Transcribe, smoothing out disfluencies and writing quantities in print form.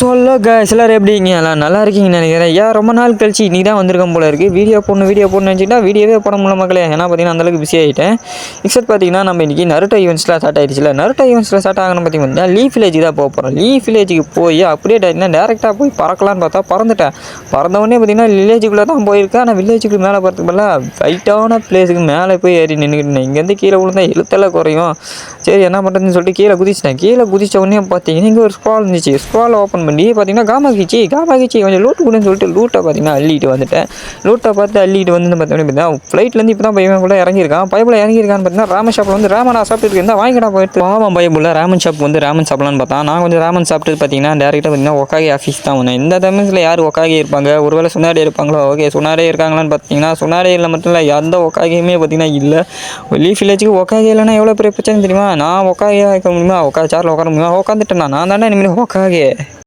சொல்ல கைஸ் எல்லாரும் எப்படிங்க எல்லாம் நல்லா இருக்கீங்கன்னு நினைக்கிறேன். ரொம்ப நாள் கழிச்சு நீ தான் வந்திருக்கேன் போல இருக்குது. வீடியோ போடணும்னு நினச்சிட்டா வீடியோவே போட முடியல மக்களே. ஏன்னா பார்த்தீங்கன்னா அந்தளவுக்கு பிஸி ஆகிட்டேன். எக்ஸப்ட் பார்த்தீங்கன்னா நம்ம இன்றைக்கி நருட்டோ ஈவெண்ட்ஸ்லாம் ஸ்டார்ட் ஆகிடுச்சுல. நருட்டோ ஈவெண்ட்ஸில் ஸ்டார்ட் ஆகணும் பார்த்தீங்கன்னா லீஃப் வில்லேஜ் தான் போக போகிறோம். லீஃப் வில்லேஜுக்கு போய் அப்டேட் ஆகிட்டுனா டேரெக்டாக போய் பறக்கலான்னு பார்த்தா பறந்துட்டேன். பறந்தவொடனே பார்த்தீங்கன்னா வில்லேஜுக்குள்ளே தான் போயிருக்கேன். ஆனால் வில்லேஜுக்கு மேலே போகிறதுக்கு பதிலாக ஹைட்டான பிளேஸுக்கு மேலே போய் ஏறி நின்றுக்கிட்டேன். இங்கேருந்து கீழே விழுந்தா எழுத்தெல்லாம் குறையும். சரி என்ன பண்ணுறதுன்னு சொல்லிட்டு கீழே குதிச்சிட்டேன். கீழே குதிச்ச உடனே பார்த்தீங்கன்னா இங்கே ஒரு ஸ்க்ரால் இருந்துச்சு. ஸ்க்ரால் ஓப்பன் பண்ணி பார்த்தீங்கன்னா காமாகிச்சி கொஞ்சம் லூட் கொடுன்னு சொல்லிட்டு லூட்டை பார்த்தீங்கன்னா அள்ளிட்டு வந்துட்டேன். லூட்டை பார்த்து அள்ளிட்டு வந்து பார்த்தீங்கன்னா ஃப்ளைட்லேருந்து இப்போ தான் பையன் கூட இறங்கியிருக்கான். பைபிள் இறங்கியிருக்கான்னு பார்த்தீங்கன்னா ராமன் ஷாப்பில் வந்து ராமனா சாப்பிட்டு இருந்தால் வாங்கிடா போயிட்டு ஆமாம் பைபிளில் ராமன் ஷாப் வந்து ராமன் சாப்பிடலான்னு பார்த்தா நான் கொஞ்சம் ராமன் சாப்பிட்டு பார்த்தீங்கன்னா டேரெக்டாக பார்த்தீங்கன்னா ஒக்காகி ஆஃபீஸ் தான் வந்தேன். இந்த தமிழ்ஸில் யார் ஒக்காகி இருப்பாங்க, ஒருவேளை சுனாடே இருப்பாங்களோ. ஓகே சுனாடே இருக்காங்களான்னு பார்த்தீங்கன்னா சுனாடே இல்லை மட்டும் இல்லை, எந்த ஒக்காகியுமே பார்த்தீங்கன்னா இல்லை. லீஃப் வில்லேஜுக்கு ஒக்காகி இல்லைன்னா எவ்வளோ பெரிய பிரச்சனை தெரியுமா? நான் ஒக்காகியாக இருக்க முடியுமா? உட்காந்து சேரில் உட்கார முடியுமா? உட்காந்துட்டேன் நான் தானே இனிமேல் ஒக்காகி.